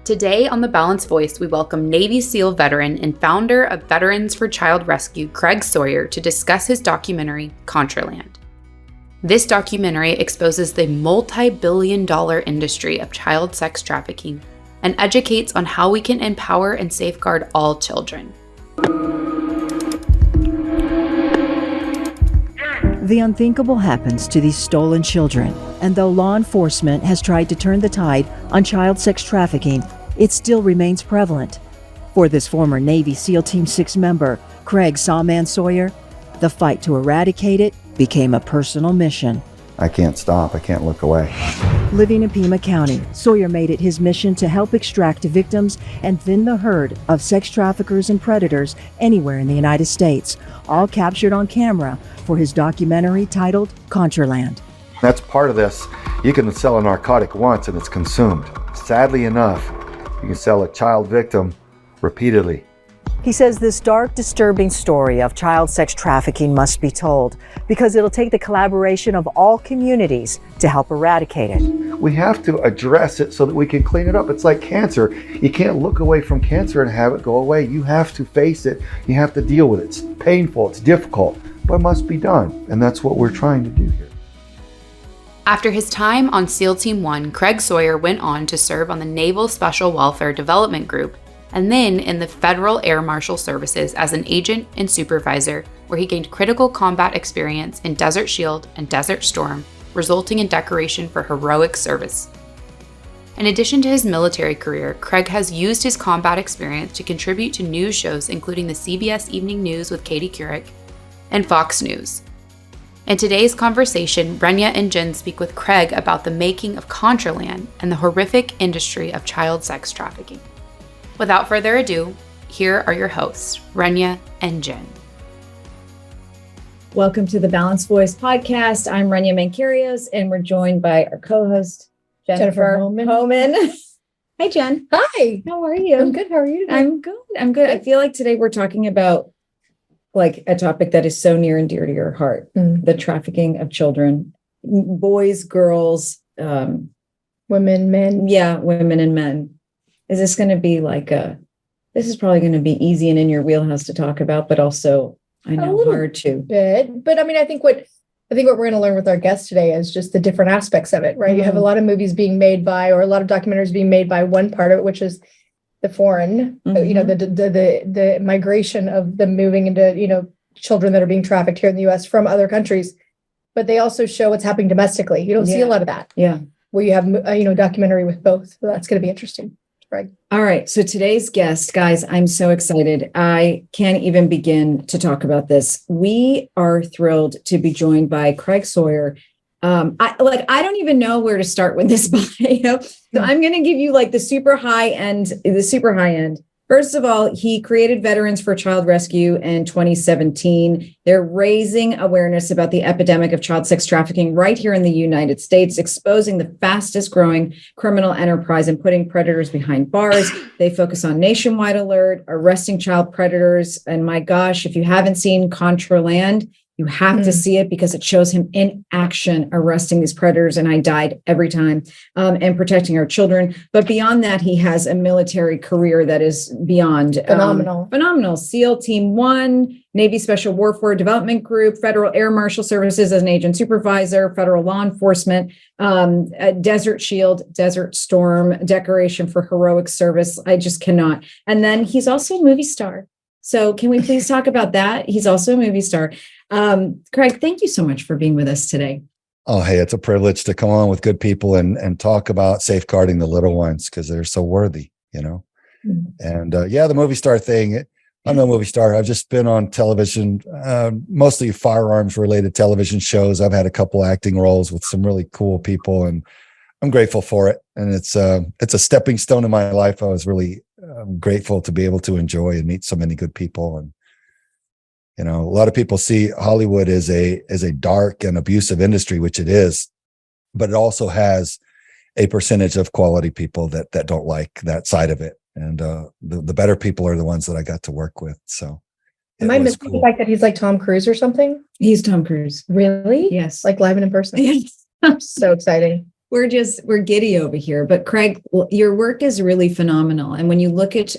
Today on The Balanced Voice, we welcome Navy SEAL veteran and founder of Veterans for Child Rescue, Craig Sawyer, to discuss his documentary, Contraland. This documentary exposes the multi-billion-dollar industry of child sex trafficking and educates on how we can empower and safeguard all children. The unthinkable happens to these stolen children, and though law enforcement has tried to turn the tide on child sex trafficking, it still remains prevalent. For this former Navy SEAL Team 6 member, Craig "Sawman" Sawyer, the fight to eradicate it became a personal mission. I can't stop. I can't look away. Living in Pima County, Sawyer made it his mission to help extract victims and thin the herd of sex traffickers and predators anywhere in the United States, all captured on camera for his documentary titled Contraland. That's part of this. You can sell a narcotic once and it's consumed. Sadly enough, you can sell a child victim repeatedly. He says this dark, disturbing story of child sex trafficking must be told because it'll take the collaboration of all communities to help eradicate it. We have to address it so that we can clean it up. It's like cancer. You can't look away from cancer and have it go away. You have to face it. You have to deal with it. It's painful. It's difficult, but it must be done. And that's what we're trying to do here. After his time on SEAL Team 1, Craig Sawyer went on to serve on the Naval Special Welfare Development Group and then in the Federal Air Marshal Services as an agent and supervisor, where he gained critical combat experience in Desert Shield and Desert Storm, resulting in decoration for heroic service. In addition to his military career, Craig has used his combat experience to contribute to news shows including the CBS Evening News with Katie Couric and Fox News. In today's conversation, Rania and Jenn speak with Craig about the making of Contraland and the horrific industry of child sex trafficking. Without further ado, here are your hosts, Rania and Jenn. Welcome to the Balanced Voice podcast. I'm Rania Mankarios, and we're joined by our co-host, Jennifer Homan. Hi, Jen. Hi. How are you? I'm good. How are you today? I'm good. I feel like today we're talking about like a topic that is so near and dear to your heart, the trafficking of children, boys, girls, women, men. Yeah, women and men. Is this going to be this is probably going to be easy and in your wheelhouse to talk about, but also I know hard to. But I mean, I think what we're going to learn with our guest today is just the different aspects of it, right? Mm-hmm. You have a lot of movies being made by, or a lot of documentaries being made by one part of it, which is the foreign, the migration of them moving into, children that are being trafficked here in the U.S. from other countries. But they also show what's happening domestically. You don't see a lot of that. Yeah. Where you have, documentary with both. So that's going to be interesting. Right. All right. So today's guest, guys, I'm so excited. I can't even begin to talk about this. We are thrilled to be joined by Craig Sawyer. I don't even know where to start with this bio. So I'm going to give you the super high end. First of all, he created Veterans for Child Rescue in 2017. They're raising awareness about the epidemic of child sex trafficking right here in the United States, exposing the fastest growing criminal enterprise and putting predators behind bars. They focus on nationwide alert, arresting child predators. And my gosh, if you haven't seen Contraland, you have to see it because it shows him in action arresting these predators. And I died every time and protecting our children. But beyond that, he has a military career that is beyond phenomenal. SEAL Team 1, Navy Special Warfare Development Group, Federal Air Marshal Services as an agent supervisor, federal law enforcement, Desert Shield, Desert Storm, decoration for heroic service. I just cannot. And then he's also a movie star. So can we please talk about that? He's also a movie star. Craig, thank you so much for being with us today. Oh, hey, it's a privilege to come on with good people and talk about safeguarding the little ones because they're so worthy, Mm-hmm. And the movie star thing, I'm no movie star. I've just been on television, mostly firearms related television shows. I've had a couple acting roles with some really cool people and I'm grateful for it. And it's a stepping stone in my life. I was really grateful to be able to enjoy and meet so many good people. And a lot of people see Hollywood as a dark and abusive industry, which it is, but it also has a percentage of quality people that don't like that side of it. And the better people are the ones that I got to work with. So am I missing the fact that he's like Tom Cruise or something? He's Tom Cruise. Really? Yes. Like live and in person. Yes. So exciting. we're giddy over here. But Craig, your work is really phenomenal. And when you look at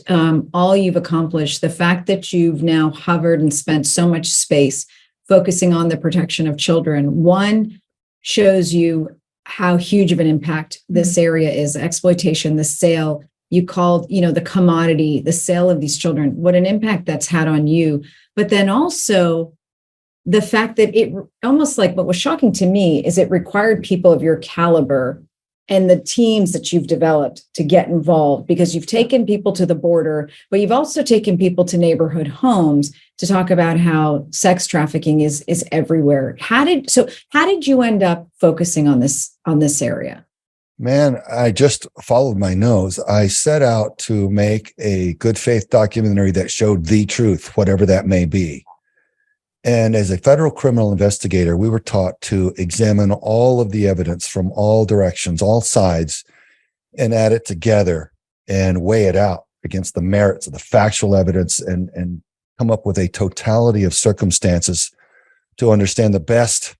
all you've accomplished, the fact that you've now hovered and spent so much space focusing on the protection of children, one, shows you how huge of an impact this area is. Exploitation, the sale, you called, the commodity, the sale of these children, what an impact that's had on you. But then also the fact that it almost like what was shocking to me is it required people of your caliber and the teams that you've developed to get involved, because you've taken people to the border, but you've also taken people to neighborhood homes to talk about how sex trafficking is everywhere. How did you end up focusing on this area? Man, I just followed my nose. I set out to make a good faith documentary that showed the truth, whatever that may be. And as a federal criminal investigator, we were taught to examine all of the evidence from all directions, all sides, and add it together and weigh it out against the merits of the factual evidence and come up with a totality of circumstances to understand the best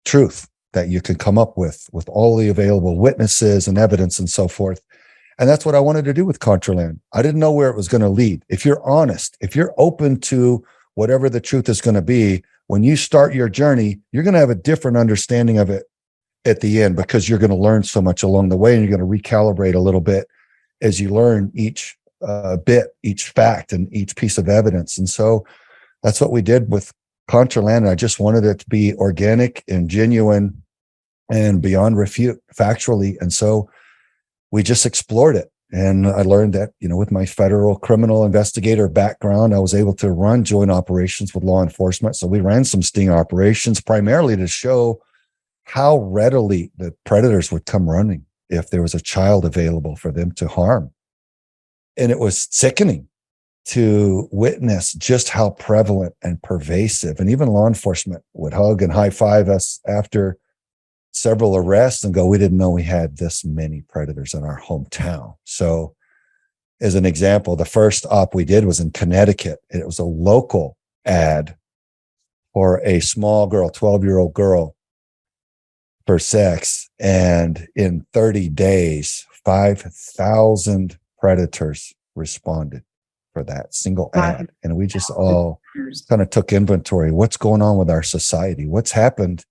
truth that you can come up with all the available witnesses and evidence and so forth. And that's what I wanted to do with Contraland. I didn't know where it was going to lead. If you're honest, if you're open to whatever the truth is going to be, when you start your journey, you're going to have a different understanding of it at the end, because you're going to learn so much along the way, and you're going to recalibrate a little bit as you learn each bit, each fact, and each piece of evidence. And so that's what we did with Contraland. And I just wanted it to be organic and genuine and beyond refute factually. And so we just explored it. And I learned that, with my federal criminal investigator background, I was able to run joint operations with law enforcement. So we ran some sting operations primarily to show how readily the predators would come running if there was a child available for them to harm. And it was sickening to witness just how prevalent and pervasive, and even law enforcement would hug and high five us after several arrests and go, we didn't know we had this many predators in our hometown. So as an example, the first op we did was in Connecticut. It was a local ad for a small girl, 12-year-old girl, for sex. And in 30 days, 5,000 predators responded for that single ad. And we just all kind of took inventory. What's going on with our society? What's happened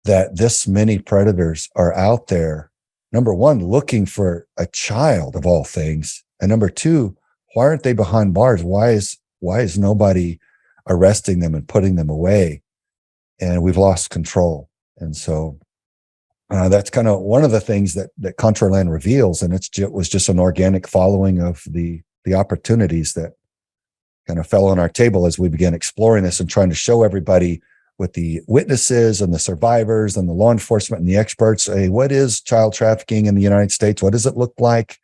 that this many predators are out there, number one, looking for a child of all things. And number two, why aren't they behind bars? Why is nobody arresting them and putting them away? And we've lost control. And so that's kind of one of the things that Contraland reveals. And it was just an organic following of the opportunities that kind of fell on our table as we began exploring this and trying to show everybody, with the witnesses and the survivors and the law enforcement and the experts, what is child trafficking in the United States? What does it look like?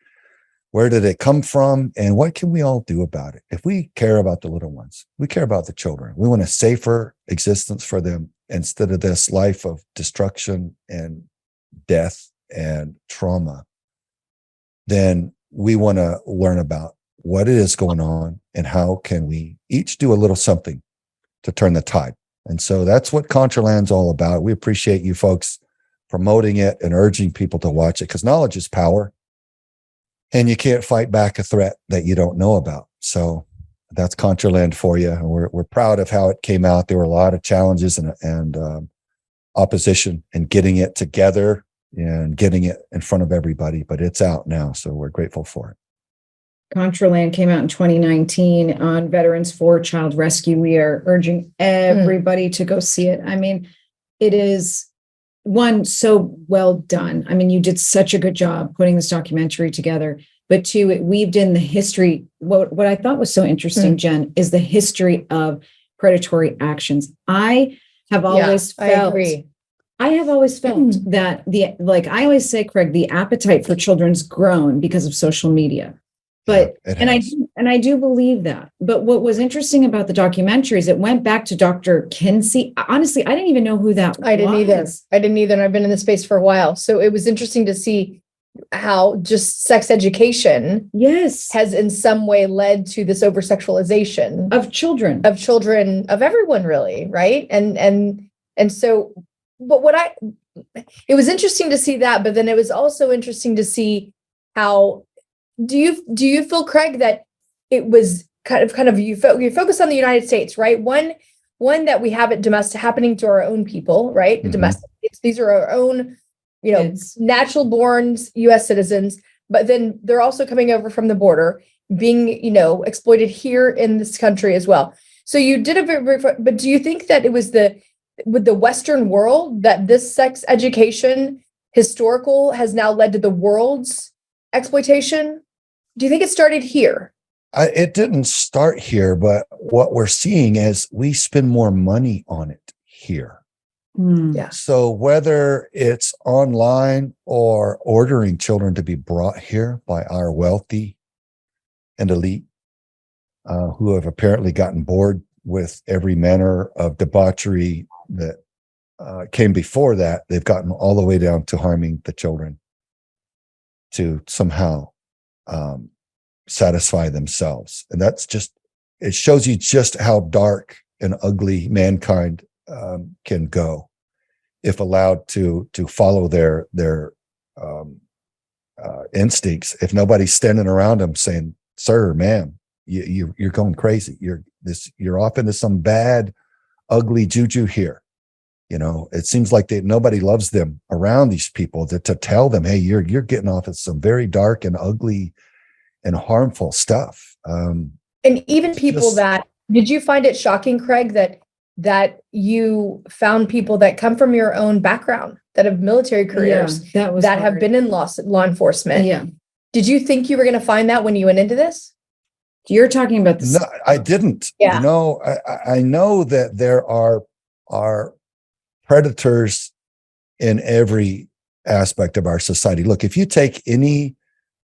Where did it come from? And what can we all do about it? If we care about the little ones, we care about the children. We want a safer existence for them instead of this life of destruction and death and trauma. Then we want to learn about what it is going on and how can we each do a little something to turn the tide. And so that's what Contraland's all about. We appreciate you folks promoting it and urging people to watch it, because knowledge is power, and you can't fight back a threat that you don't know about. So that's Contraland for you. And we're proud of how it came out. There were a lot of challenges and opposition in getting it together and getting it in front of everybody, but it's out now. So we're grateful for it. Contraland came out in 2019 on Veterans for Child Rescue. We are urging everybody to go see it. I mean, it is, one, so well done. I mean, you did such a good job putting this documentary together. But two, it weaved in the history. What I thought was so interesting, Jen, is the history of predatory actions. I have always felt, I agree. I have always felt that I always say, Craig, the appetite for children's grown because of social media. But I do believe that. But what was interesting about the documentary is it went back to Dr. Kinsey. Honestly, I didn't even know who that was. I didn't either. And I've been in the space for a while. So it was interesting to see how just sex education has in some way led to this over sexualization of children, of everyone, really. Right. And so it was interesting to see that, but then it was also interesting to see how, do you feel, Craig, that it was kind of you focus on the United States, right? One that we have it happening to our own people, right? Domestic. These are our own, natural born U.S. citizens, but then they're also coming over from the border, being, exploited here in this country as well. So you did but do you think that it was with the Western world that this sex education historical has now led to the world's exploitation? Do you think it started here? It didn't start here, but what we're seeing is we spend more money on it here. Yeah. So whether it's online or ordering children to be brought here by our wealthy and elite, who have apparently gotten bored with every manner of debauchery that came before that, they've gotten all the way down to harming the children to somehow satisfy themselves. And it shows you just how dark and ugly mankind can go if allowed to follow their instincts. If nobody's standing around them saying, "Sir, ma'am, you're going crazy. You're off into some bad, ugly juju here." It seems like nobody loves them around these people to tell them, "Hey, you're getting off at some very dark and ugly and harmful stuff." And even people did you find it shocking, Craig, that you found people that come from your own background, that have military careers, that have been in law enforcement? Yeah. Did you think you were going to find that when you went into this? You're talking about this. No, I didn't. Yeah. I know that there are predators in every aspect of our society. Look, if you take any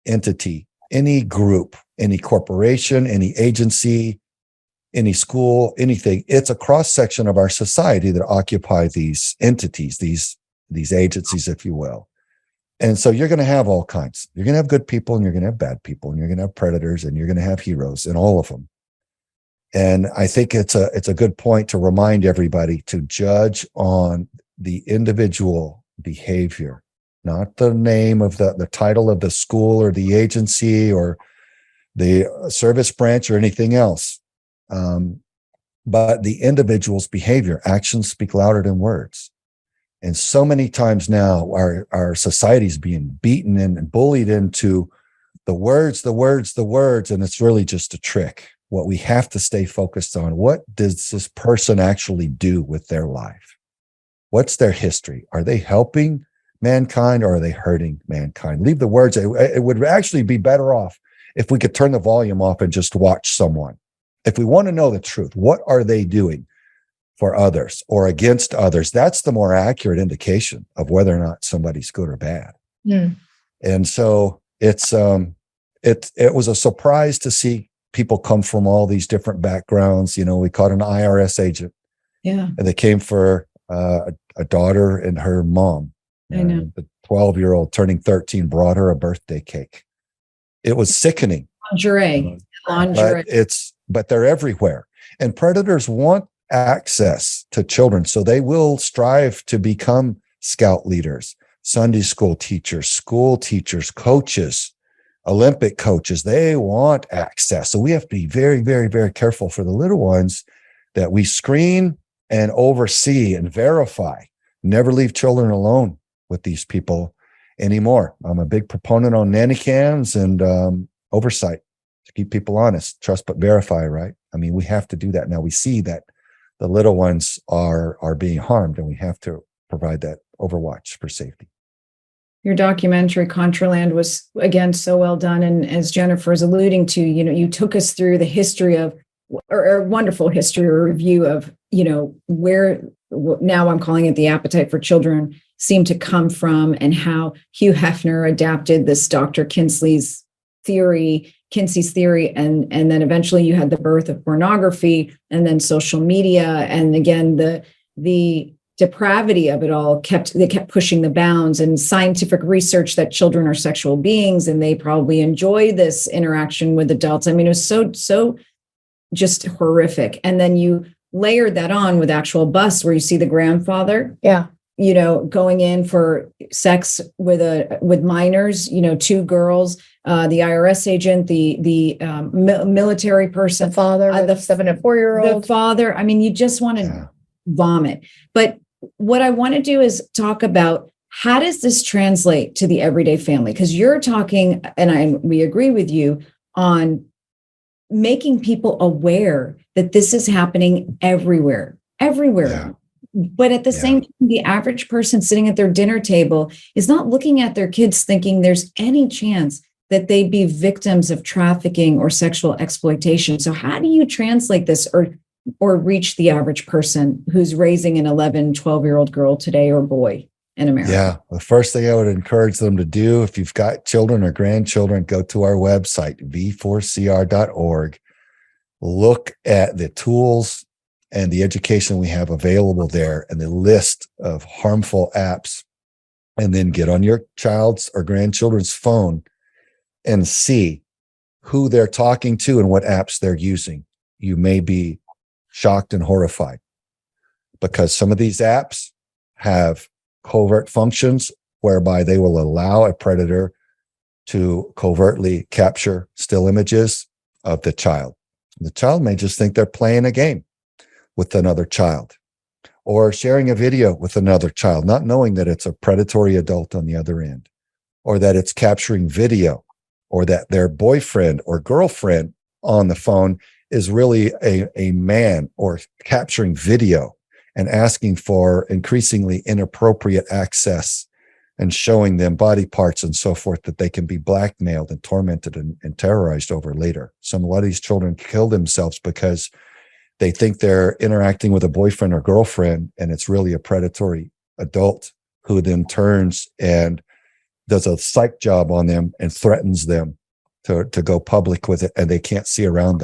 entity, any group, any corporation, any agency, any school, anything, it's a cross section of our society that occupy these entities, these agencies, if you will. And so you're going to have all kinds. You're going to have good people, and you're going to have bad people, and you're going to have predators, and you're going to have heroes, and all of them. And I think it's a good point to remind everybody to judge on the individual behavior, not the name of the title of the school or the agency or the service branch or anything else. But the individual's behavior. Actions speak louder than words. And so many times now our society is being beaten and bullied into the words, and it's really just a trick. What we have to stay focused on, what does this person actually do with their life? What's their history? Are they helping mankind, or are they hurting mankind? Leave the words. It would actually be better off if we could turn the volume off and just watch someone. If we want to know the truth, what are they doing for others or against others? That's the more accurate indication of whether or not somebody's good or bad. And so it was a surprise to see people come from all these different backgrounds. We caught an IRS agent. Yeah. And they came for a daughter and her mom. I know. The 12-year-old turning 13 brought her a birthday cake. It was sickening. Lingerie. But they're everywhere. And predators want access to children, so they will strive to become scout leaders, Sunday school teachers, coaches, Olympic coaches. They want access. So we have to be very, very, very careful for the little ones that we screen and oversee and verify. Never leave children alone with these people anymore. I'm a big proponent on nanny cams and oversight to keep people honest. Trust but verify, right? I mean, we have to do that. Now we see that the little ones are being harmed, and we have to provide that overwatch for safety. Your documentary, Contraland, was, again, so well done. And as Jennifer is alluding to, you took us through the history of, or wonderful history or review of, where now I'm calling it the appetite for children seemed to come from, and how Hugh Hefner adapted this Dr. Kinsey's theory, and then eventually you had the birth of pornography, and then social media. And again, the depravity of it all kept pushing the bounds, and scientific research that children are sexual beings and they probably enjoy this interaction with adults. I mean, it was so just horrific. And then you layered that on with actual busts where you see the grandfather. Yeah. going in for sex with minors, two girls, the IRS agent, the military person, the father, the 7 and 4-year-old, the father. I mean, you just want to vomit. But what I want to do is talk about, how does this translate to the everyday family? Because you're talking, and we agree with you on making people aware that this is happening everywhere. Yeah. But at the same time, the average person sitting at their dinner table is not looking at their kids thinking there's any chance that they'd be victims of trafficking or sexual exploitation. So how do you translate this or reach the average person who's raising an 11, 12-year-old girl today or boy in America? Yeah. The first thing I would encourage them to do, if you've got children or grandchildren, go to our website, v4cr.org. Look at the tools and the education we have available there and the list of harmful apps, and then get on your child's or grandchildren's phone and see who they're talking to and what apps they're using. You may be shocked and horrified, because some of these apps have covert functions whereby they will allow a predator to covertly capture still images of the child. The child may just think they're playing a game with another child, or sharing a video with another child, not knowing that it's a predatory adult on the other end, or that it's capturing video, or that their boyfriend or girlfriend on the phone is really a man, or capturing video and asking for increasingly inappropriate access and showing them body parts and so forth that they can be blackmailed and tormented and terrorized over later. A lot of these children kill themselves because they think they're interacting with a boyfriend or girlfriend, and it's really a predatory adult who then turns and does a psych job on them and threatens them to go public with it, and they can't see around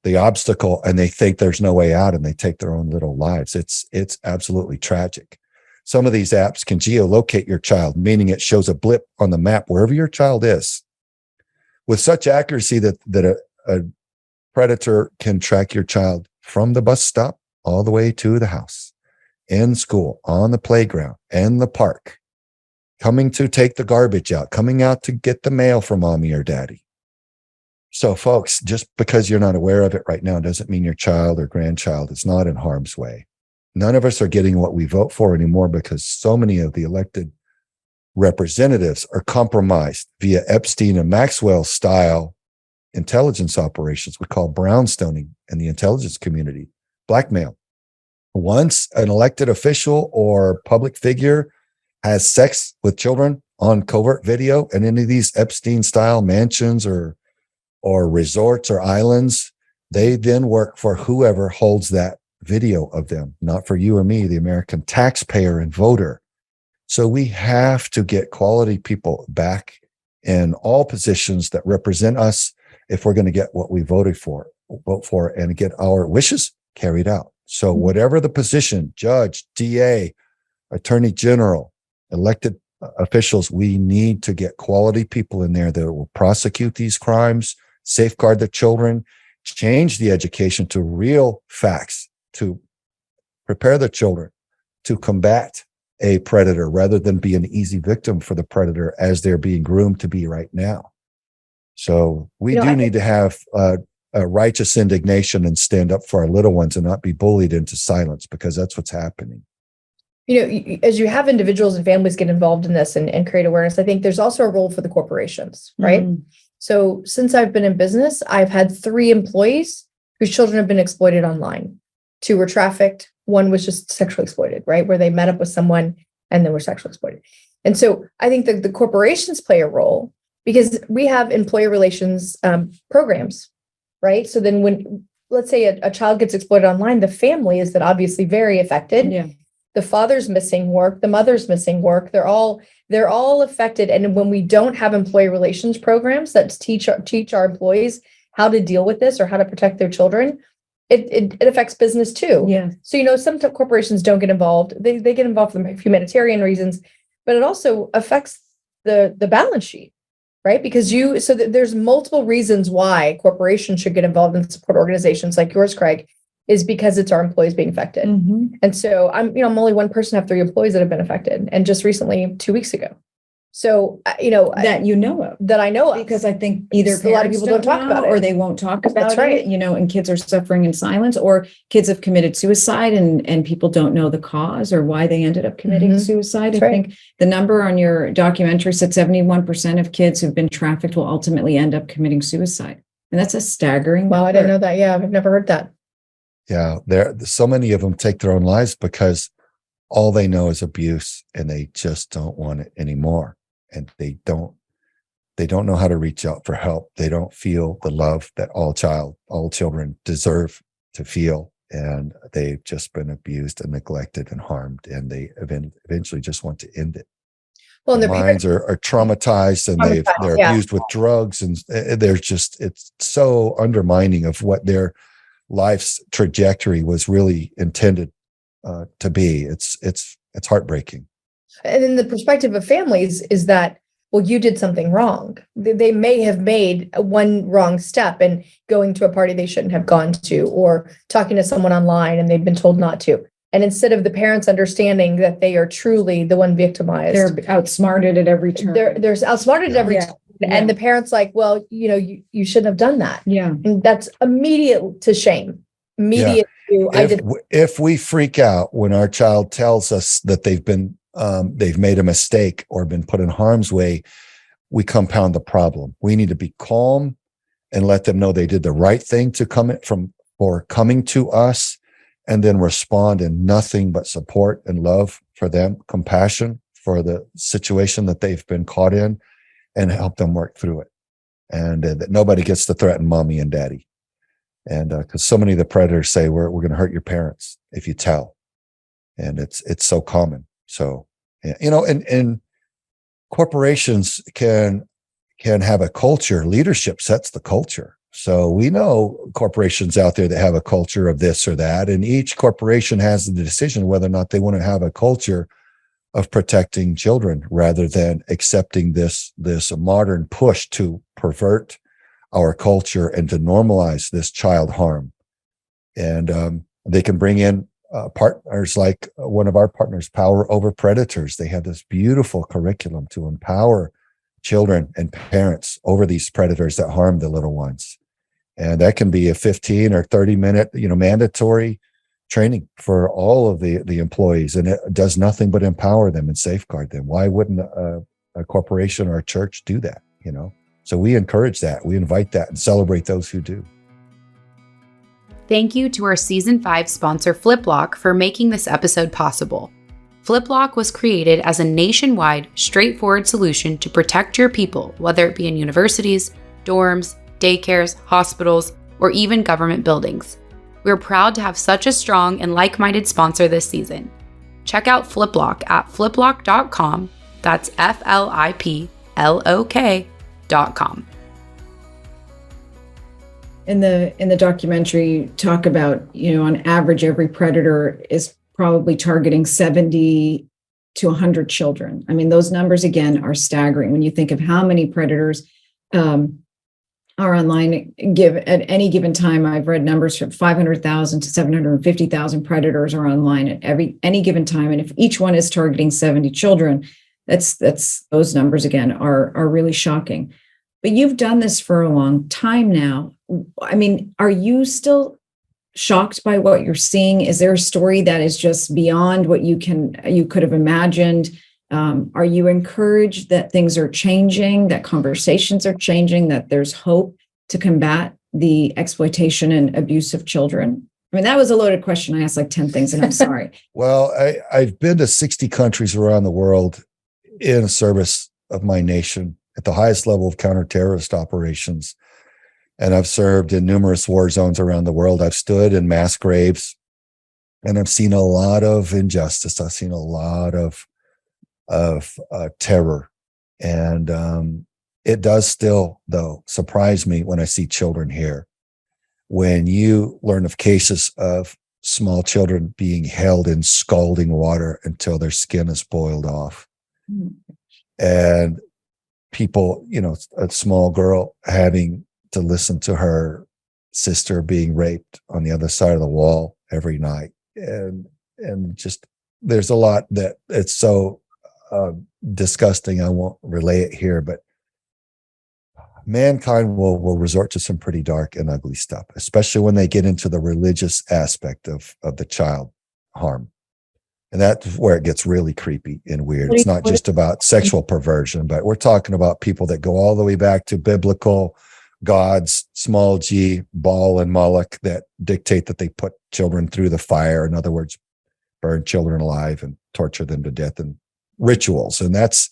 the obstacle, and they think there's no way out, and they take their own little lives. It's absolutely tragic. Some of these apps can geolocate your child, meaning it shows a blip on the map wherever your child is, with such accuracy that a predator can track your child from the bus stop all the way to the house, in school, on the playground, in the park, coming to take the garbage out, coming out to get the mail from mommy or daddy. So folks, just because you're not aware of it right now doesn't mean your child or grandchild is not in harm's way. None of us are getting what we vote for anymore, because so many of the elected representatives are compromised via Epstein and Maxwell style intelligence operations we call brownstoning in the intelligence community, blackmail. Once an elected official or public figure has sex with children on covert video in any of these Epstein style mansions or resorts or islands, they then work for whoever holds that video of them, not for you or me, the American taxpayer and voter. So we have to get quality people back in all positions that represent us if we're going to get what we vote for and get our wishes carried out. So whatever the position, judge, DA, attorney general, elected officials, we need to get quality people in there that will prosecute these crimes, safeguard the children, change the education to real facts, to prepare the children to combat a predator rather than be an easy victim for the predator as they're being groomed to be right now. So we need to have a righteous indignation and stand up for our little ones and not be bullied into silence, because that's what's happening. As you have individuals and families get involved in this and create awareness, I think there's also a role for the corporations, right? Mm-hmm. So since I've been in business, I've had 3 employees whose children have been exploited online. 2 were trafficked. 1 was just sexually exploited, right? Where they met up with someone and then were sexually exploited. And so I think that the corporations play a role, because we have employee relations programs, right? So then when, let's say a child gets exploited online, the family is then obviously very affected. Yeah. The father's missing work, the mother's missing work. They're all affected. And when we don't have employee relations programs that teach our employees how to deal with this or how to protect their children, it affects business too. Yeah. So, some corporations don't get involved. They get involved for humanitarian reasons, but it also affects the balance sheet, right? Because there's multiple reasons why corporations should get involved in support organizations like yours, Craig, is because it's our employees being affected. And so I'm only one person, I have 3 employees that have been affected, and just recently 2 weeks ago. So, that I know of, because I think either a lot of people don't talk about it, or they won't talk about That's right. it, and kids are suffering in silence, or kids have committed suicide and people don't know the cause or why they ended up committing suicide. That's I right. think the number on your documentary said 71% of kids who've been trafficked will ultimately end up committing suicide. And that's a staggering Wow, number. I didn't know that. Yeah, I've never heard that. Yeah, so many of them take their own lives because all they know is abuse, and they just don't want it anymore. And they don't know how to reach out for help. They don't feel the love that all children deserve to feel. And they've just been abused and neglected and harmed, and they eventually just want to end it. Well, Their minds are traumatized, and they're abused with drugs, and it's so undermining of what their life's trajectory was really intended to be. It's heartbreaking. And then the perspective of families is that, well, you did something wrong. They may have made one wrong step and going to a party they shouldn't have gone to, or talking to someone online and they've been told not to. And instead of the parents understanding that they are truly the one victimized, They're outsmarted at every turn. They're outsmarted at every turn. And the parents like, well, you shouldn't have done that. Yeah. And that's immediate to shame. Immediate to, if we freak out when our child tells us that they've made a mistake or been put in harm's way, we compound the problem. We need to be calm and let them know they did the right thing for coming to us, and then respond in nothing but support and love for them, compassion for the situation that they've been caught in, and help them work through it. And that nobody gets to threaten mommy and daddy. And because so many of the predators say, we're going to hurt your parents if you tell. And it's so common. So, and corporations can have a culture. Leadership sets the culture. So we know corporations out there that have a culture of this or that, and each corporation has the decision whether or not they want to have a culture of protecting children, rather than accepting this modern push to pervert our culture and to normalize this child harm. And they can bring in partners like one of our partners, Power Over Predators. They have this beautiful curriculum to empower children and parents over these predators that harm the little ones. And that can be a 15 or 30-minute, mandatory training for all of the employees, and it does nothing but empower them and safeguard them. Why wouldn't a corporation or a church do that? So we encourage that, we invite that, and celebrate those who do. Thank you to our Season 5 sponsor, FlipLock, for making this episode possible. FlipLock was created as a nationwide, straightforward solution to protect your people, whether it be in universities, dorms, daycares, hospitals, or even government buildings. We're proud to have such a strong and like-minded sponsor this season. Check out FlipLock at fliplock.com. That's FLIPLOK.com. In the documentary, you talk about, on average, every predator is probably targeting 70 to 100 children. I mean, those numbers, again, are staggering when you think of how many predators are online. At any given time, I've read numbers from 500,000 to 750,000 predators are online at any given time. And if each one is targeting 70 children, that's those numbers, again, are really shocking. But you've done this for a long time now. I mean, are you still shocked by what you're seeing? Is there a story that is just beyond what you could have imagined? Are you encouraged that things are changing, that conversations are changing, that there's hope to combat the exploitation and abuse of children? I mean, that was a loaded question. I asked like 10 things, and I'm sorry. Well, I've been to 60 countries around the world in service of my nation at the highest level of counter-terrorist operations. And I've served in numerous war zones around the world. I've stood in mass graves, and I've seen a lot of injustice. I've seen a lot of terror. And it does still, though, surprise me when I see children here. When you learn of cases of small children being held in scalding water until their skin is boiled off. And people, a small girl having to listen to her sister being raped on the other side of the wall every night. And just, there's a lot that it's so disgusting. I won't relay it here, but mankind will resort to some pretty dark and ugly stuff, especially when they get into the religious aspect of the child harm. And that's where it gets really creepy and weird. It's not just about sexual perversion, but we're talking about people that go all the way back to biblical gods, small g, Baal and Moloch, that dictate that they put children through the fire. In other words, burn children alive and torture them to death, and rituals. And that's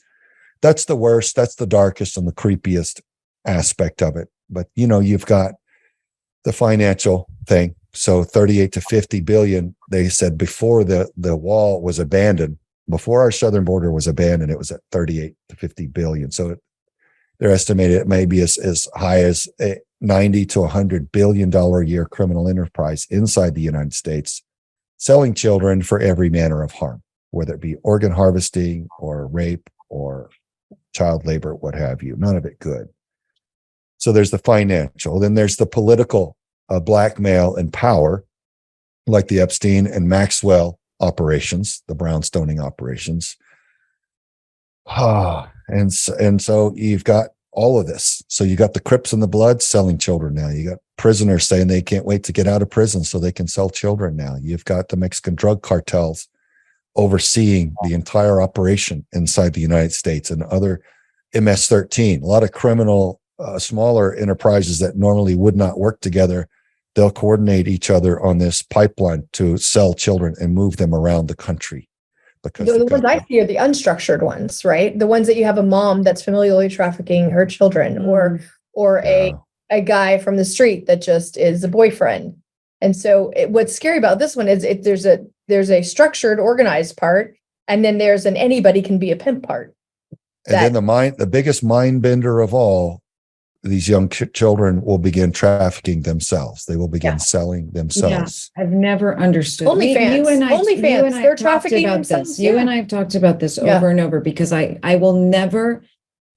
the worst, that's the darkest and the creepiest aspect of it. But you've got the financial thing. So 38 to 50 billion, they said before the wall was abandoned, before our southern border was abandoned, it was at 38 to 50 billion. So they're estimated it may be as high as a 90 to 100 billion dollar a year criminal enterprise inside the United States, selling children for every manner of harm, whether it be organ harvesting or rape or child labor, what have you. None of it good. So there's the financial. Then there's the political blackmail and power, like the Epstein and Maxwell operations, the brownstoning operations. And so you've got all of this. So you got the Crips and the Bloods selling children now. You got prisoners saying they can't wait to get out of prison so they can sell children now. You've got the Mexican drug cartels overseeing the entire operation inside the United States, and other MS-13, a lot of criminal, smaller enterprises that normally would not work together. They'll coordinate each other on this pipeline to sell children and move them around the country. Because the ones I see are the unstructured ones, right? The ones that you have a mom that's familially trafficking her children, or a guy from the street that just is a boyfriend. And so what's scary about this one is there's a structured, organized part, and then there's an anybody can be a pimp part. And then the biggest mind bender of all, these young children will begin trafficking themselves. They will begin selling themselves. Yeah, I've never understood. OnlyFans. You and I They're trafficking about themselves. this. You and I have talked about this over and over, because I will never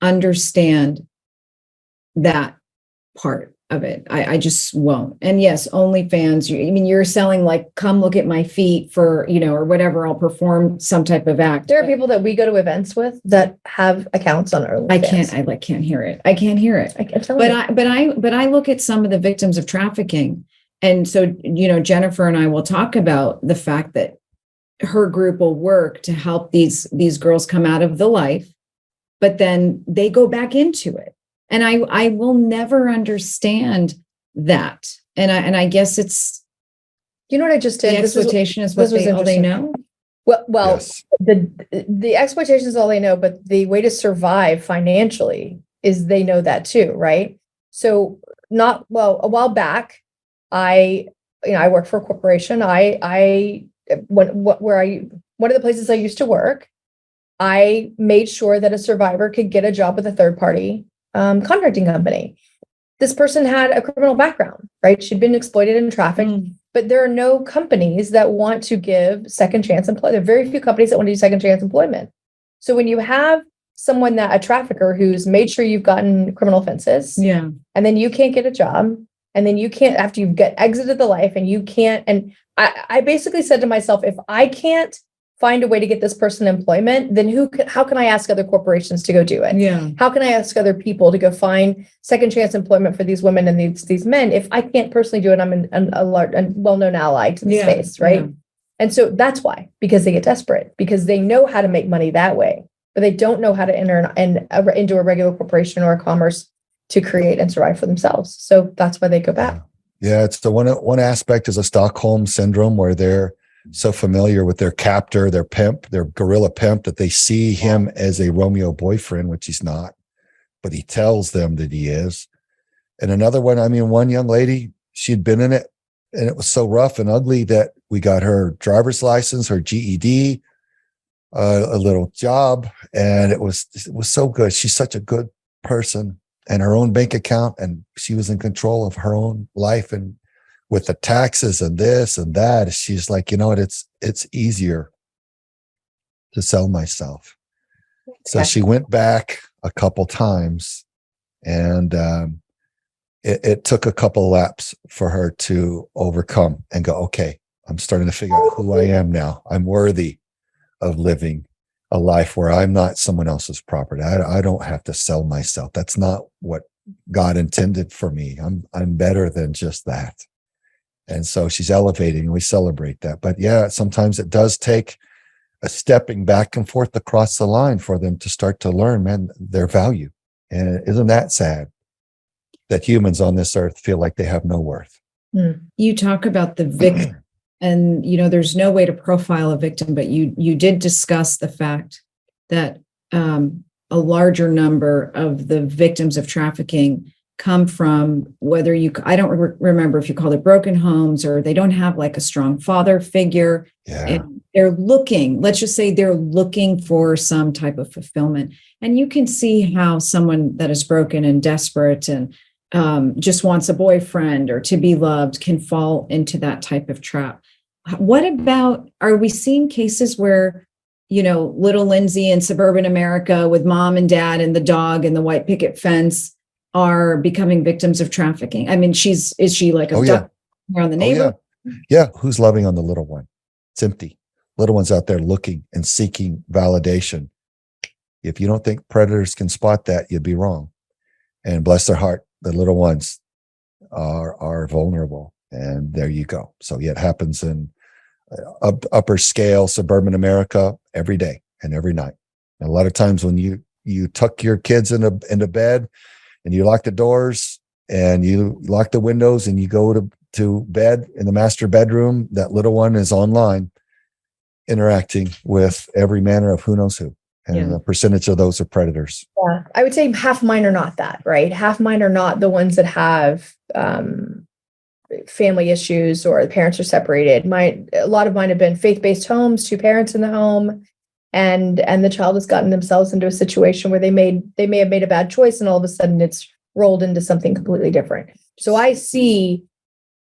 understand that part of it. I just won't. And yes, OnlyFans, you're selling like, come look at my feet for, or whatever, I'll perform some type of act. There are people that we go to events with that have accounts on OnlyFans. I can't hear it. I can't hear it. But I look at some of the victims of trafficking. And so, Jennifer and I will talk about the fact that her group will work to help these girls come out of the life, but then they go back into it. And I will never understand that. And I guess it's, you know what I just did? The exploitation is what all they know. Well, Yes. the exploitation is all they know, but the way to survive financially is they know that too, right? So a while back, I work for a corporation. One of the places I used to work, I made sure that a survivor could get a job with a third party contracting company. This person had a criminal background, right? She'd been exploited and trafficked, but there are no companies that want to give second chance employment. There are very few companies that want to do second chance employment. So when you have someone a trafficker who's made sure you've gotten criminal offenses, and then you can't get a job, and then you can't, after you've exited the life, and you can't, and I basically said to myself, if I can't find a way to get this person employment, then how can I ask other corporations to go do it? Yeah. How can I ask other people to go find second chance employment for these women and these men if I can't personally do it? I'm a large and well-known ally to the space, right? Yeah. And so that's why, because they get desperate, because they know how to make money that way, but they don't know how to enter into a regular corporation or a commerce to create and survive for themselves. So that's why they go back. Yeah, it's the one aspect is a Stockholm syndrome, where they're so familiar with their captor, their pimp, their guerrilla pimp, that they see him as a Romeo boyfriend, which he's not, but he tells them that he is. And another one, one young lady, she'd been in it, and it was so rough and ugly that we got her driver's license, her GED, a little job, and it was so good. She's such a good person, and her own bank account, and she was in control of her own life, and with the taxes and this and that, she's like, it's easier to sell myself. So she went back a couple times, and it took a couple laps for her to overcome and go, okay, I'm starting to figure out who I am now. I'm worthy of living a life where I'm not someone else's property. I don't have to sell myself. That's not what God intended for me. I'm better than just that. And so she's elevating, and we celebrate that. But yeah, sometimes it does take a stepping back and forth across the line for them to start to learn, man, their value. And isn't that sad that humans on this earth feel like they have no worth? You talk about the victim, and there's no way to profile a victim, but you did discuss the fact that a larger number of the victims of trafficking come from I don't remember if you called it broken homes, or they don't have like a strong father figure. Yeah. And they're let's just say they're looking for some type of fulfillment. And you can see how someone that is broken and desperate and just wants a boyfriend or to be loved can fall into that type of trap. What about, are we seeing cases where, little Lindsay in suburban America with mom and dad and the dog and the white picket fence are becoming victims of trafficking? I mean, is she like a duck around the neighborhood? Yeah. Who's loving on the little one? It's empty. Little one's out there looking and seeking validation. If you don't think predators can spot that, you'd be wrong. And bless their heart, the little ones are vulnerable. And there you go. So yeah, it happens in upper scale suburban America every day and every night. And a lot of times when you tuck your kids into bed, and you lock the doors and you lock the windows and you go to bed in the master bedroom, that little one is online interacting with every manner of who knows who. And the percentage of those are predators. Yeah, I would say half mine are not that, right? Half mine are not the ones that have family issues or the parents are separated. A lot of mine have been faith-based homes, 2 parents in the home. And the child has gotten themselves into a situation where they may have made a bad choice, and all of a sudden it's rolled into something completely different. So I see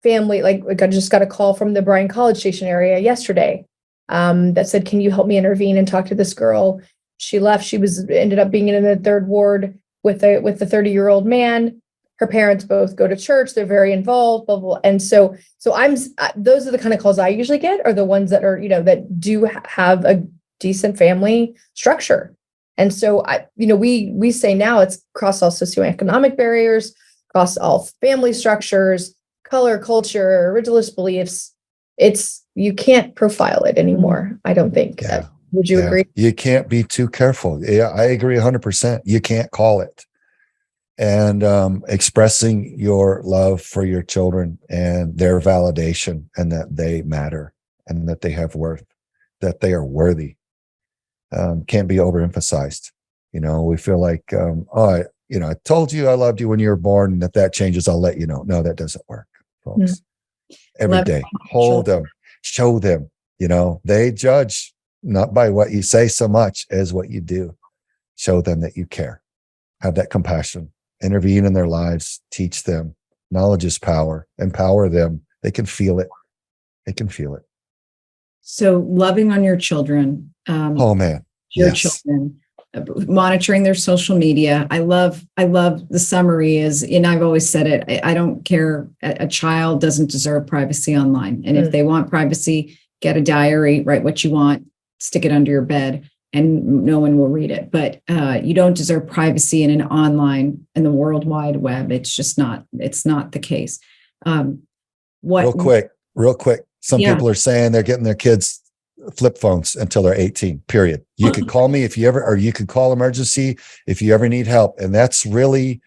family, like I just got a call from the Bryan College Station area yesterday that said, "Can you help me intervene and talk to this girl?" She left. She ended up being in the 3rd ward with the 30-year-old man. Her parents both go to church. They're very involved, blah, blah, blah. And so those are the kind of calls I usually get, are the ones that are, that do have a decent family structure. And so we say now it's across all socioeconomic barriers, across all family structures, color, culture, originalist beliefs. You can't profile it anymore, I don't think. Yeah. Would you agree? You can't be too careful. Yeah, I agree 100%. You can't call it. And expressing your love for your children and their validation, and that they matter and that they have worth, that they are worthy, can't be overemphasized. We feel like, I told you I loved you when you were born, and if that changes, I'll let you know. No, that doesn't work, folks. Every day, hold them, show them. They judge not by what you say so much as what you do. Show them that you care. Have that compassion. Intervene in their lives. Teach them. Knowledge is power. Empower them. They can feel it. They can feel it. So loving on your children. Oh man, your children, monitoring their social media. I love the summary is, and I've always said it, I don't care. A child doesn't deserve privacy online. And if they want privacy, get a diary, write what you want, stick it under your bed, and no one will read it. But you don't deserve privacy in the World Wide Web. It's not the case. Real quick. Some people are saying they're getting their kids flip phones until they're 18, period. You could call me or you could call emergency if you ever need help. And that's really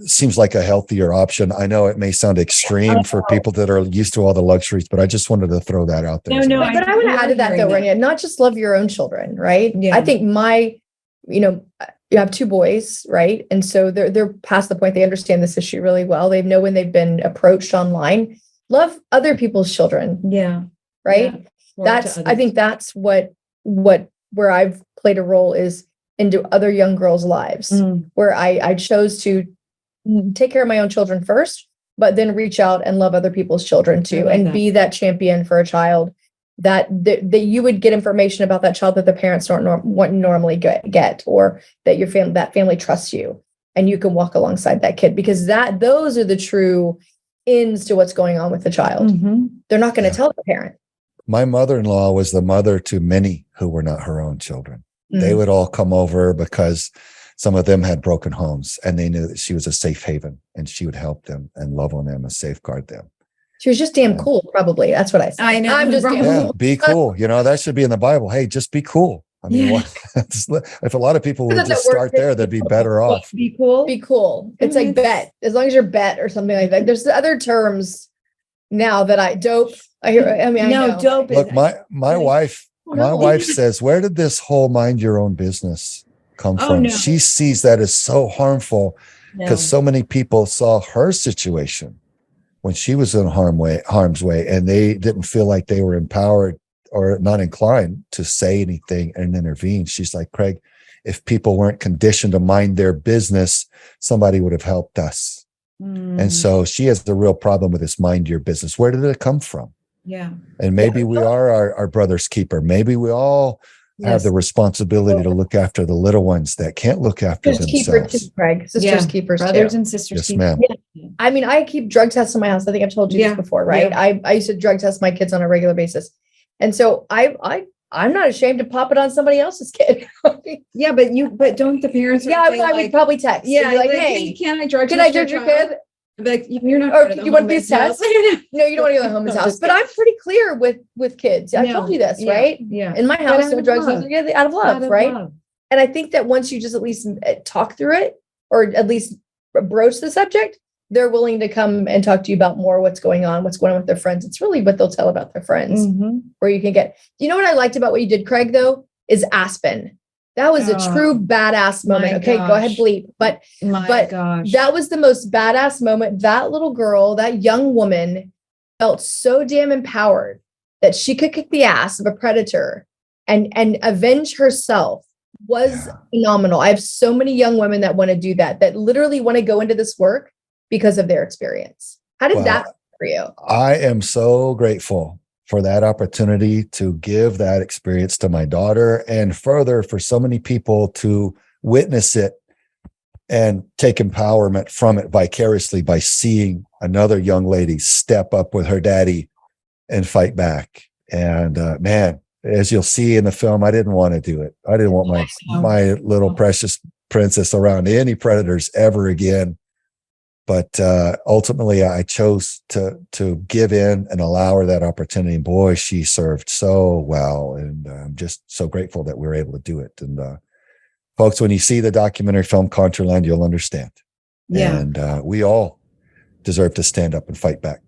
seems like a healthier option. I know it may sound extreme for people that are used to all the luxuries, but I just wanted to throw that out there. No, but I want to add to that though, Rania, not just love your own children, right? Yeah. I think you have 2 boys, right? And so they're past the point. They understand this issue really well. They know when they've been approached online. Love other people's children. Yeah. Right. Yeah. I think that's where I've played a role is into other young girls' lives, where I chose to take care of my own children first, but then reach out and love other people's children too, and be that champion for a child that you would get information about that child that the parents wouldn't normally get, or that that family trusts you. and you can walk alongside that kid, because those are the true ins to what's going on with the child. They're not going to tell the parent. My mother-in-law was the mother to many who were not her own children. They would all come over because some of them had broken homes, and they knew that she was a safe haven, and she would help them and love on them and safeguard them. She was just damn cool, probably. That's what I said. I know. I'm just damn Yeah, cool. be cool. That should be in the Bible. Hey, just be cool. I mean, if a lot of people would just start there, they'd be better off. Be cool. Be cool. It's like bet, as long as you're bet or something like that. There's other terms now that dope. I hear. I mean, No, I know. dope. Look, my wife says, where did this whole mind your own business come from? No. She sees that as so harmful because so many people saw her situation when she was in harm's way, and they didn't feel like they were empowered or not inclined to say anything and intervene. She's like, Craig, if people weren't conditioned to mind their business, somebody would have helped us. And so she has the real problem with this mind your business. Where did it come from? Yeah. And maybe we are our brother's keeper. Maybe we all have the responsibility to look after the little ones that can't look after Sisters keeper too, themselves. Craig. Sisters keepers Brothers too. and sisters Yes, keepers. ma'am. Yeah. I mean, I keep drug tests in my house. I think I've told you this before, right? I used to drug test my kids on a regular basis. And so I'm not ashamed to pop it on somebody else's kid. Yeah, but don't the parents? I would probably text. Yeah, Like, like, hey, can I drug can I judge your kid? Like, you're not. Or you want these tests? No, you don't want to go to the homeless house. But I'm pretty clear with kids. I told you this, right? Yeah. In my house, no drugs, no out of love, right? Love. And I think that once you just at least talk through it, or at least broach the subject, they're willing to come and talk to you about more what's going on with their friends. It's really what they'll tell about their friends, where you can get. You know what I liked about what you did, Craig, though, is Aspen. That was a true badass moment. Okay, go ahead, bleep. But that was the most badass moment. That little girl, that young woman, felt so damn empowered that she could kick the ass of a predator and avenge herself. Was phenomenal. I have so many young women that want to do that literally want to go into this work because of their experience. How did that work for you? I am so grateful for that opportunity to give that experience to my daughter, and further for so many people to witness it and take empowerment from it vicariously by seeing another young lady step up with her daddy and fight back. And man, as you'll see in the film, I didn't want to do it. I didn't want my little precious princess around any predators ever again. But ultimately, I chose to give in and allow her that opportunity. And boy, she served so well. And I'm just so grateful that we were able to do it. And folks, when you see the documentary film Contraland, you'll understand. Yeah. And we all deserve to stand up and fight back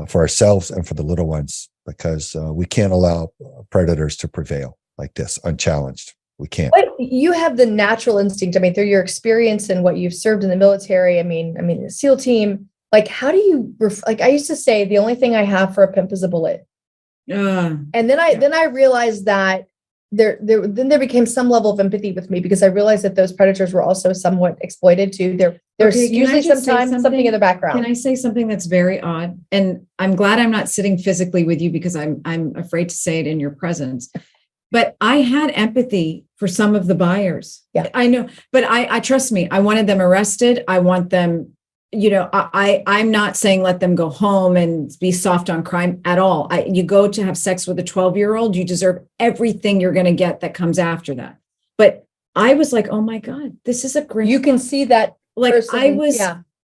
for ourselves and for the little ones, because we can't allow predators to prevail like this unchallenged. We can't. But you have the natural instinct. I mean, through your experience and what you've served in the military. I mean, the SEAL team. Like, how do you? I used to say, the only thing I have for a pimp is a bullet. And then I realized that there became some level of empathy with me, because I realized that those predators were also somewhat exploited too. There's usually sometimes something in the background. Can I say something that's very odd? And I'm glad I'm not sitting physically with you, because I'm afraid to say it in your presence. But I had empathy for some of the buyers. Yeah, I know. But I trust me, I wanted them arrested. I want them, I'm not saying let them go home and be soft on crime at all. You go to have sex with a 12-year-old, you deserve everything you're going to get that comes after that. But I was like, oh my God, this is a great. You can see that. Like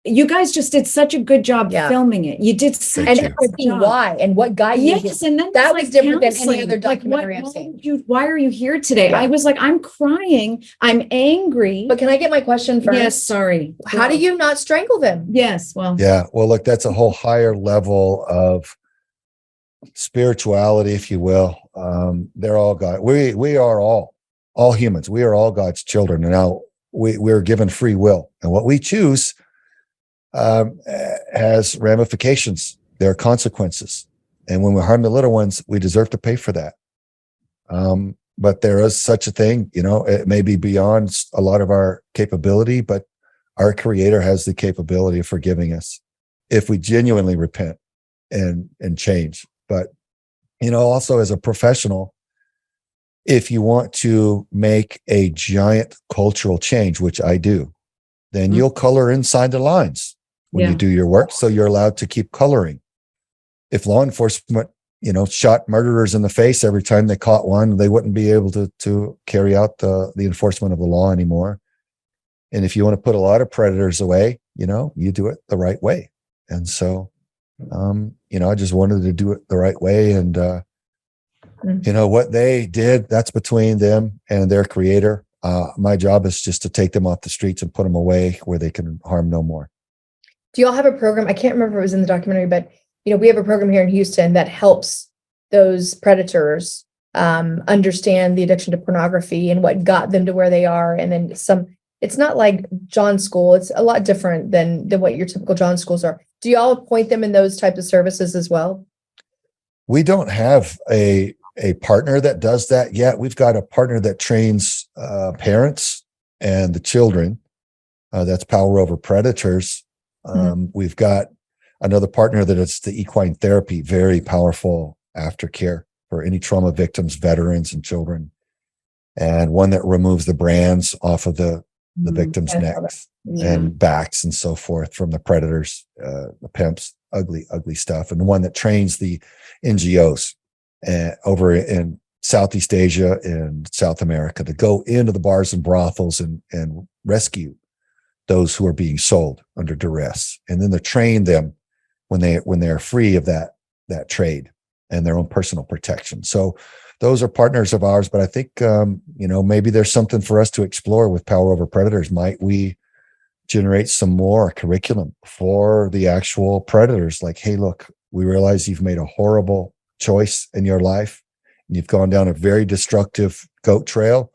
you guys just did such a good job filming it. You did such and a good job. Why and what got you? Yes, and then that was like different than any other documentary I've seen. Why are you here today? I was like, I'm crying. I'm angry. But can I get my question first? Yes, sorry. How do you not strangle them? Yes, well. Yeah, well, look, that's a whole higher level of spirituality, if you will. They're all God. We are all humans. We are all God's children. And now we're given free will. And what we choose has ramifications. There are consequences. And when we harm the little ones, we deserve to pay for that. But there is such a thing, it may be beyond a lot of our capability, but our Creator has the capability of forgiving us if we genuinely repent and change. But, also as a professional, if you want to make a giant cultural change, which I do, then you'll color inside the lines when you do your work. So you're allowed to keep coloring. If law enforcement, shot murderers in the face every time they caught one, they wouldn't be able to carry out the enforcement of the law anymore. And if you want to put a lot of predators away, you do it the right way. And so, I just wanted to do it the right way. And, what they did, that's between them and their creator. My job is just to take them off the streets and put them away where they can harm no more. Do y'all have a program? I can't remember if it was in the documentary, but we have a program here in Houston that helps those predators understand the addiction to pornography and what got them to where they are. And then it's not like John School. It's a lot different than what your typical John Schools are. Do y'all appoint them in those types of services as well? We don't have a partner that does that yet. We've got a partner that trains parents and the children. That's Power Over Predators. We've got another partner that is the equine therapy, very powerful aftercare for any trauma victims, veterans, and children. And one that removes the brands off of the victims' necks and backs and so forth from the predators, the pimps, ugly stuff. And the one that trains the NGOs over in Southeast Asia and South America to go into the bars and brothels and rescue those who are being sold under duress. And then to train them when they're free of that trade and their own personal protection. So those are partners of ours, but I think, maybe there's something for us to explore with Power Over Predators. Might we generate some more curriculum for the actual predators? Like, hey, look, we realize you've made a horrible choice in your life and you've gone down a very destructive goat trail,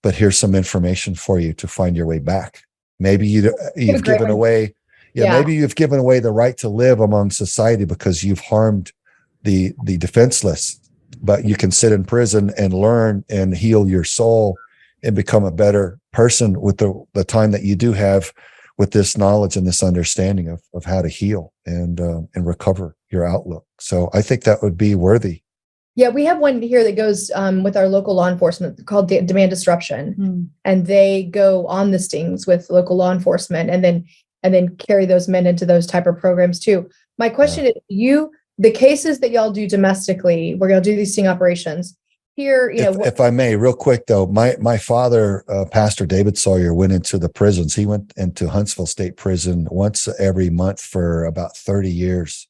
but here's some information for you to find your way back. Maybe you've given away, maybe you've given away the right to live among society because you've harmed the defenseless, but you can sit in prison and learn and heal your soul and become a better person with the time that you do have with this knowledge and this understanding of how to heal and recover your outlook. So I think that would be worthy. Yeah, we have one here that goes with our local law enforcement called Demand Disruption, and they go on the stings with local law enforcement, and then carry those men into those type of programs too. My question is, the cases that y'all do domestically, where y'all do these sting operations here, if I may, real quick though, my father, Pastor David Sawyer, went into the prisons. He went into Huntsville State Prison once every month for about 30 years.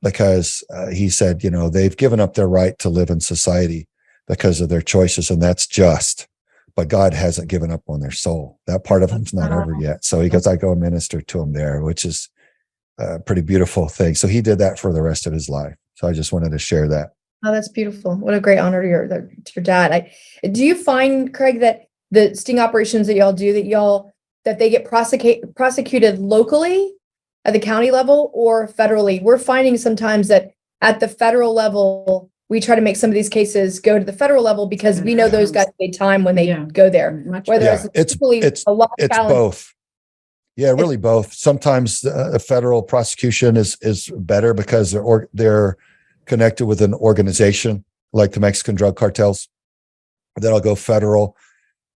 Because he said, they've given up their right to live in society because of their choices, and that's just. But God hasn't given up on their soul. That part of them's not over yet. So he goes, I go and minister to them there, which is a pretty beautiful thing. So he did that for the rest of his life. So I just wanted to share that. Oh, that's beautiful. What a great honor to your dad. Do you find, Craig, that the sting operations that y'all do, that they get prosecuted locally at the county level or federally? We're finding sometimes that at the federal level, we try to make some of these cases go to the federal level because we know those guys pay time when they go there. Whether it's both. Yeah, really both. Sometimes a federal prosecution is better because they're connected with an organization like the Mexican drug cartels. That'll go federal.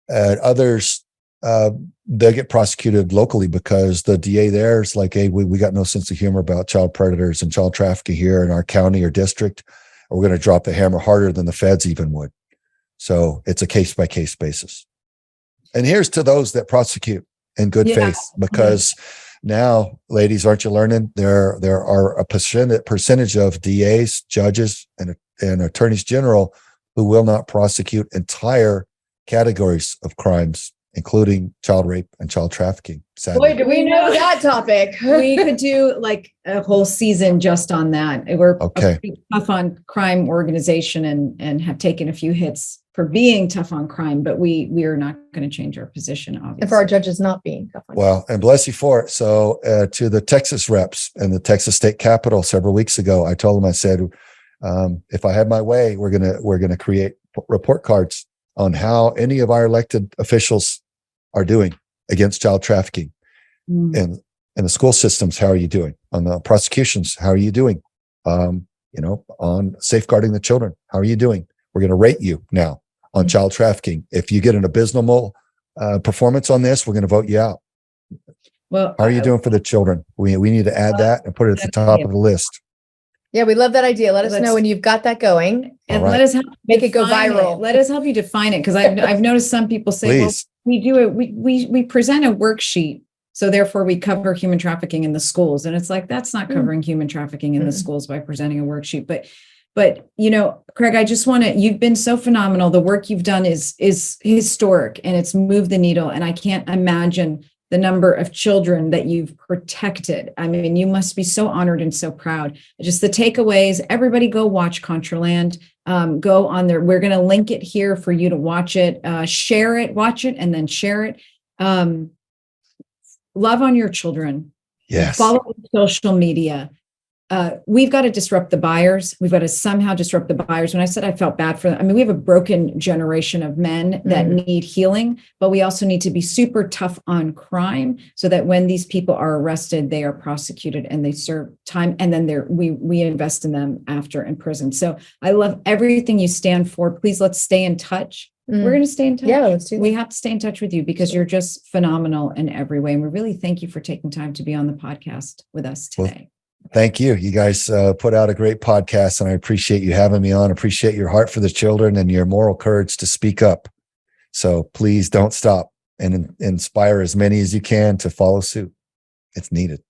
Others, they get prosecuted locally because the DA there is like, hey, we got no sense of humor about child predators and child trafficking here in our county or district. We're going to drop the hammer harder than the feds even would. So it's a case by case basis. And here's to those that prosecute in good faith, because now, ladies, aren't you learning? There are a percentage of DAs, judges, and attorneys general who will not prosecute entire categories of crimes, including child rape and child trafficking. Sadly. Boy, do we know that topic. We could do like a whole season just on that. We're a pretty tough on crime organization and have taken a few hits for being tough on crime, but we are not going to change our position, obviously. And for our judges not being tough on crime. Well, and bless you for it. So to the Texas reps and the Texas State Capitol several weeks ago, I told them, I said, if I had my way, we're gonna create report cards on how any of our elected officials are doing against child trafficking. And in the school systems, how are you doing? On the prosecutions, how are you doing? On safeguarding the children, how are you doing? We're going to rate you now on child trafficking. If you get an abysmal performance on this, we're going to vote you out. Well, How are you doing for the children? We need to add that and put it at the top of the list. Yeah, we love that idea. Let us know Let's- when you've got that going. And All right. let us help Make it go define viral. Let us help you define it, because I've noticed some people say, Please. well, we do it. We present a worksheet, so therefore we cover human trafficking in the schools, and it's like that's not covering human trafficking in the schools by presenting a worksheet. But Craig, I just want to. You've been so phenomenal. The work you've done is historic, and it's moved the needle. And I can't imagine the number of children that you've protected. I mean, you must be so honored and so proud. Just the takeaways, everybody go watch Contraland. Go on there. We're going to link it here for you to watch it, share it, watch it, and then share it. Love on your children. Yes. Follow social media. We've got to disrupt the buyers. We've got to somehow disrupt the buyers. When I said I felt bad for them, I mean, we have a broken generation of men that need healing, but we also need to be super tough on crime so that when these people are arrested, they are prosecuted and they serve time. And then we invest in them after in prison. So I love everything you stand for. Please, let's stay in touch. We're going to stay in touch. Yeah, let's do that. We have to stay in touch with you because you're just phenomenal in every way. And we really thank you for taking time to be on the podcast with us today. Thank you. You guys put out a great podcast, and I appreciate you having me on. Appreciate your heart for the children and your moral courage to speak up. So please don't stop and inspire as many as you can to follow suit. It's needed.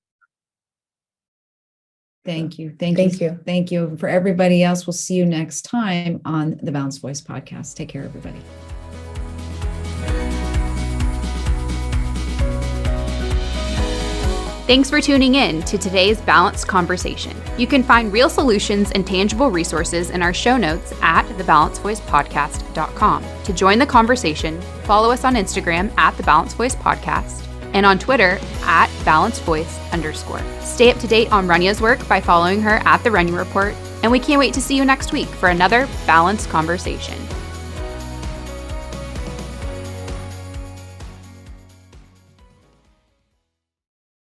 Thank you. Thank you. For everybody else, we'll see you next time on the Balanced Voice podcast. Take care, everybody. Thanks for tuning in to today's Balanced Conversation. You can find real solutions and tangible resources in our show notes at thebalancedvoicepodcast.com. To join the conversation, follow us on Instagram at The Balanced Voice Podcast and on Twitter at @BalancedVoice_. Stay up to date on Rania's work by following her at The Rania Report, and we can't wait to see you next week for another Balanced Conversation.